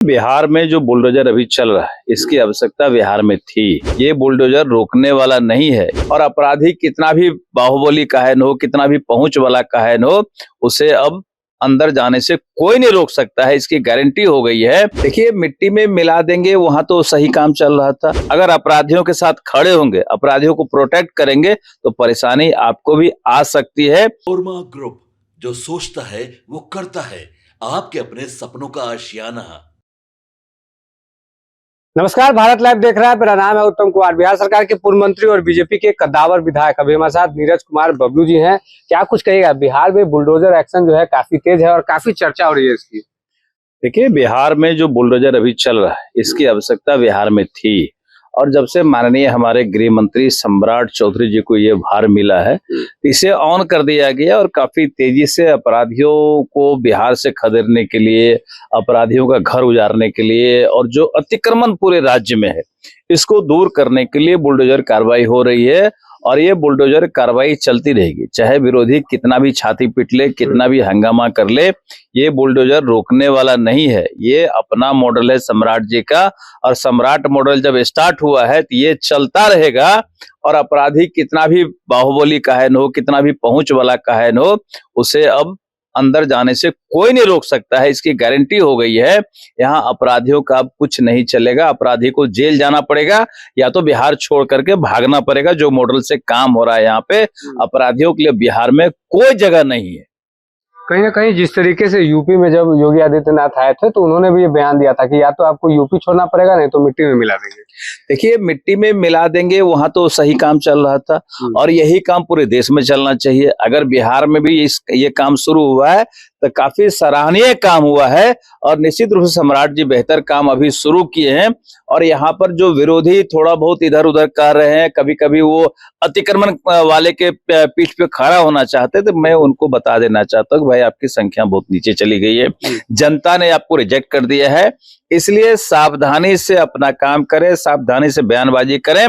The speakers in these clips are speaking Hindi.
बिहार में जो बुलडोजर अभी चल रहा है, इसकी आवश्यकता बिहार में थी। ये बुलडोजर रोकने वाला नहीं है और अपराधी कितना भी बाहुबली काहे हो, कितना भी पहुंच वाला काहे हो, उसे अब अंदर जाने से कोई नहीं रोक सकता है। इसकी गारंटी हो गई है। देखिए, मिट्टी में मिला देंगे, वहां तो सही काम चल रहा था। अगर अपराधियों के साथ खड़े होंगे, अपराधियों को प्रोटेक्ट करेंगे, तो परेशानी आपको भी आ सकती है। ओरमा ग्रुप, जो सोचता है वो करता है। आपके अपने सपनों का आशियाना। नमस्कार, भारत लाइव देख रहा है। मेरा नाम है उत्तम कुमार। बिहार सरकार के पूर्व मंत्री और बीजेपी के कद्दावर विधायक अभी हमारे साथ नीरज कुमार बबलू जी हैं। क्या कुछ कहिएगा? बिहार में बुलडोजर एक्शन जो है काफी तेज है और काफी चर्चा हो रही है इसकी। देखिए, बिहार में जो बुलडोजर अभी चल रहा है, इसकी आवश्यकता बिहार में थी। और जब से माननीय हमारे गृह मंत्री सम्राट चौधरी जी को ये भार मिला है, इसे ऑन कर दिया गया और काफी तेजी से अपराधियों को बिहार से खदेड़ने के लिए, अपराधियों का घर उजाड़ने के लिए और जो अतिक्रमण पूरे राज्य में है, इसको दूर करने के लिए बुलडोजर कार्रवाई हो रही है। और ये बुलडोजर कार्रवाई चलती रहेगी, चाहे विरोधी कितना भी छाती पीट ले, कितना भी हंगामा कर ले, ये बुलडोजर रोकने वाला नहीं है। ये अपना मॉडल है सम्राट जी का, और सम्राट मॉडल जब स्टार्ट हुआ है तो ये चलता रहेगा। और अपराधी कितना भी बाहुबली काहे हो, कितना भी पहुंच वाला काहे हो, उसे अब अंदर जाने से कोई नहीं रोक सकता है। इसकी गारंटी हो गई है। यहाँ अपराधियों का अब कुछ नहीं चलेगा। अपराधी को जेल जाना पड़ेगा या तो बिहार छोड़ करके भागना पड़ेगा। जो मॉडल से काम हो रहा है यहाँ पे, अपराधियों के लिए बिहार में कोई जगह नहीं है। कहीं ना कहीं जिस तरीके से यूपी में जब योगी आदित्यनाथ आए थे तो उन्होंने भी ये बयान दिया था कि या तो आपको यूपी छोड़ना पड़ेगा, नहीं तो मिट्टी में मिला देंगे। देखिए, मिट्टी में मिला देंगे, वहां तो सही काम चल रहा था और यही काम पूरे देश में चलना चाहिए। अगर बिहार में भी ये काम शुरू हुआ है तो काफी सराहनीय काम हुआ है और निश्चित रूप से सम्राट जी बेहतर काम अभी शुरू किए हैं। और यहाँ पर जो विरोधी थोड़ा बहुत इधर उधर कर रहे हैं, कभी कभी वो अतिक्रमण वाले के पीठ पे खड़ा होना चाहते, तो मैं उनको बता देना चाहता हूँ कि भाई, आपकी संख्या बहुत नीचे चली गई है। जनता ने आपको रिजेक्ट कर दिया है, इसलिए सावधानी से अपना काम करें, सावधानी से बयानबाजी करें।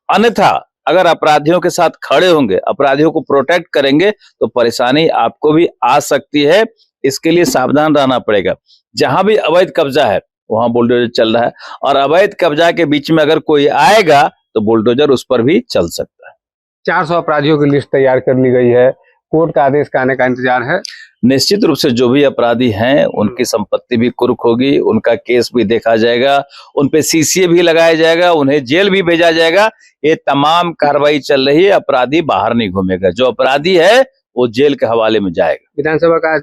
अन्यथा अगर अपराधियों के साथ खड़े होंगे, अपराधियों को प्रोटेक्ट करेंगे, तो परेशानी आपको भी आ सकती है। इसके लिए सावधान रहना पड़ेगा। जहां भी अवैध कब्जा है, वहां बुलडोजर चल रहा है और अवैध कब्जा के बीच में अगर कोई आएगा तो बुलडोजर उस पर भी चल सकता है। 400 अपराधियों की लिस्ट तैयार कर ली गई है। कोर्ट का आदेश का आने का इंतजार है। निश्चित रूप से जो भी अपराधी हैं, उनकी संपत्ति भी कुर्क होगी, उनका केस भी देखा जाएगा, उन पे सीसीए भी लगाया जाएगा, उन्हें जेल भी भेजा जाएगा। ये तमाम कार्रवाई चल रही है। अपराधी बाहर नहीं घूमेगा। जो अपराधी है वो जेल के हवाले में जाएगा। विधानसभा का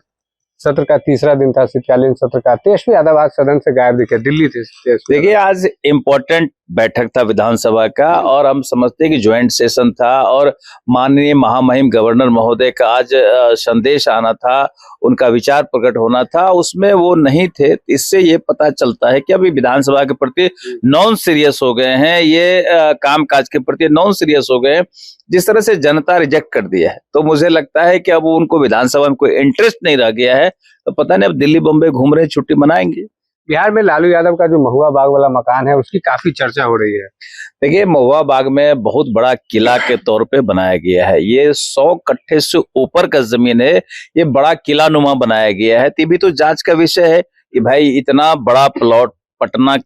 सत्र का तीसरा दिन था, शीतकालीन सत्र का। तेजस्वी यादव आज सदन से गायब दिखे, दिल्ली थे। देखिए, आज इम्पोर्टेंट बैठक था विधानसभा का और हम समझते हैं कि ज्वाइंट सेशन था और माननीय महामहिम गवर्नर महोदय का आज संदेश आना था, उनका विचार प्रकट होना था, उसमें वो नहीं थे। इससे ये पता चलता है कि अभी विधानसभा के प्रति नॉन सीरियस हो गए हैं, ये काम काज के प्रति नॉन सीरियस हो गए हैं। जिस तरह से जनता रिजेक्ट कर दिया है, तो मुझे लगता है कि अब उनको विधानसभा में कोई इंटरेस्ट नहीं रह गया है। तो पता नहीं, अब दिल्ली बम्बई घूम रहे, छुट्टी मनाएंगे। बिहार में लालू यादव का जो महुआ बाग वाला मकान है, उसकी काफी चर्चा हो रही है। देखिए, महुआ बाग में बहुत बड़ा किला के तौर पे बनाया गया है। ये 100 कट्ठे से ऊपर का जमीन है। ये बड़ा किला नुमा बनाया गया है। तो भी तो जांच का विषय है कि भाई, इतना बड़ा प्लॉट पटना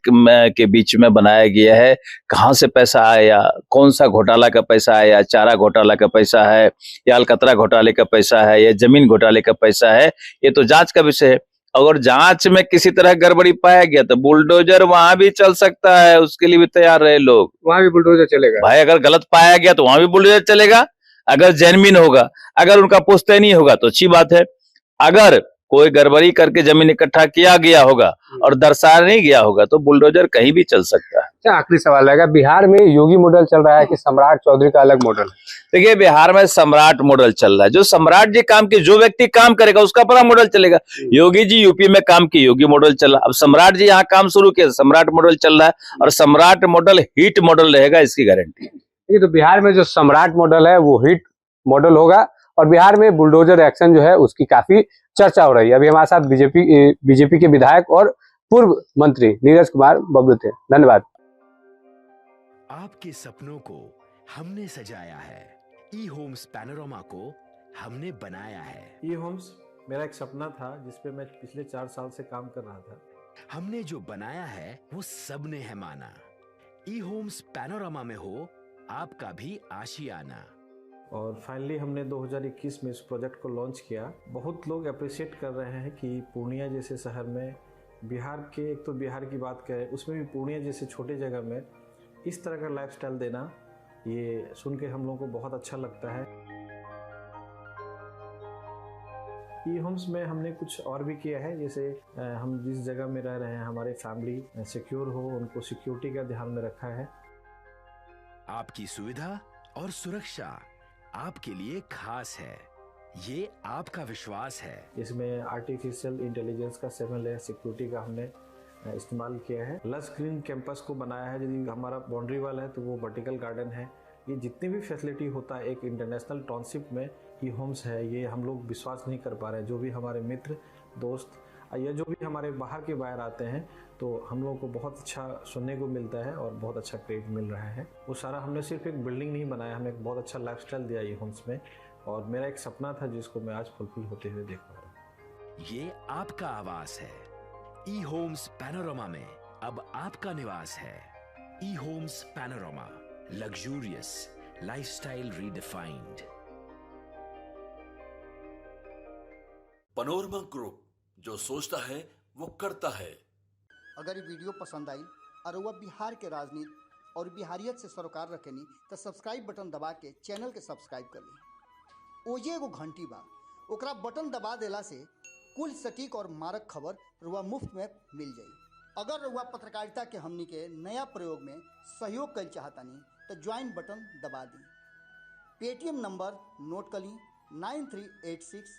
के बीच में बनाया गया है, कहाँ से पैसा आया, कौन सा घोटाला का पैसा आया, चारा घोटाला का पैसा है या अलकतरा घोटाले का पैसा है या जमीन घोटाले का पैसा है, ये तो जांच का विषय है। अगर जांच में किसी तरह गड़बड़ी पाया गया तो बुलडोजर वहां भी चल सकता है। उसके लिए भी तैयार रहे लोग। वहां भी बुलडोजर चलेगा भाई, अगर गलत पाया गया तो वहां भी बुलडोजर चलेगा। अगर जेन्युइन होगा, अगर उनका पुश्तैनी होगा तो अच्छी बात है। अगर कोई गड़बड़ी करके जमीन इकट्ठा किया गया होगा और दर्शाया नहीं गया होगा तो बुलडोजर कहीं भी चल सकता है। अच्छा, आखिरी सवाल रहेगा, बिहार में योगी मॉडल चल रहा है कि सम्राट चौधरी का अलग मॉडल है? देखिए, बिहार में सम्राट मॉडल चल रहा है। जो सम्राट जी काम की, जो व्यक्ति काम करेगा उसका अपना मॉडल चलेगा। योगी जी यूपी में काम की, योगी मॉडल चल रहा है। अब सम्राट जी यहाँ काम शुरू किया, सम्राट मॉडल चल रहा है और सम्राट मॉडल हिट मॉडल रहेगा, इसकी गारंटी। ये तो बिहार में जो सम्राट मॉडल है वो हिट मॉडल होगा और बिहार में बुलडोजर एक्शन जो है उसकी काफी चर्चा हो रही है। अभी हमारे साथ बीजेपी के विधायक और पूर्व मंत्री नीरज कुमार बबलू थे। धन्यवाद। आपके सपनों को हमने सजाया है, ई होम्स पैनोरमा को हमने बनाया है। ई होम्स मेरा एक सपना था जिस पे मैं पिछले 4 साल से काम कर रहा था। हमने जो बनाया है वो सबने है माना। ई होम्स पैनोरामा में हो आपका भी आशियाना। और फाइनली हमने 2021 में इस प्रोजेक्ट को लॉन्च किया। बहुत लोग अप्रिशिएट कर रहे हैं कि पूर्णिया जैसे शहर में, बिहार के, एक तो बिहार की बात करें उसमें भी पूर्णिया जैसे छोटे जगह में इस तरह का लाइफस्टाइल देना, ये सुन के हम लोगों को बहुत अच्छा लगता है। ई होम्स में हमने कुछ और भी किया है, जैसे हम जिस जगह में रह रहे हैं हमारे फैमिली सिक्योर हो, उनको सिक्योरिटी का ध्यान में रखा है। आपकी सुविधा और सुरक्षा आपके लिए खास है, ये आपका विश्वास है। इसमें आर्टिफिशियल इंटेलिजेंस का 7 लेयर सिक्योरिटी का हमने इस्तेमाल किया है। लस ग्रीन कैंपस को बनाया है। यदि हमारा बाउंड्री वाल है तो वो वर्टिकल गार्डन है। ये जितनी भी फैसिलिटी होता है एक इंटरनेशनल टाउनशिप में ई होम्स है, ये हम लोग विश्वास नहीं कर पा रहे हैं। जो भी हमारे मित्र दोस्त या जो भी हमारे बाहर के बाहर आते हैं तो हम लोगों को बहुत अच्छा सुनने को मिलता है और बहुत अच्छा क्रेडिट मिल रहा है। वो सारा हमने सिर्फ एक बिल्डिंग नहीं बनाया, हमें एक बहुत अच्छा लाइफस्टाइल दिया ई होम्स में, और मेरा एक सपना था जिसको मैं आज फुलफिल होते हुए देख पा रहा हूँ। ये आपका आवास है। ई होम्स पैनोरामा में अब आपका निवास है। E homes panorama, luxurious lifestyle redefined. Panorama group, जो सोचता है वो करता है। अगर ये वीडियो पसंद आई और वह बिहार के राजनीति और बिहारियत से सरोकार रखेनी तो सब्सक्राइब बटन दबा के चैनल के सब्सक्राइब कर ली। ओजे एगो घंटी बा, ओकरा बटन दबा देला से कुल सटीक और मारक खबर रुआ मुफ्त में मिल जाई। अगर रुआ पत्रकारिता के हमनी के नया प्रयोग में सहयोग कर चाहतानी तो ज्वाइन बटन दबा दी। पेटीएम नंबर नोट कर ली 9386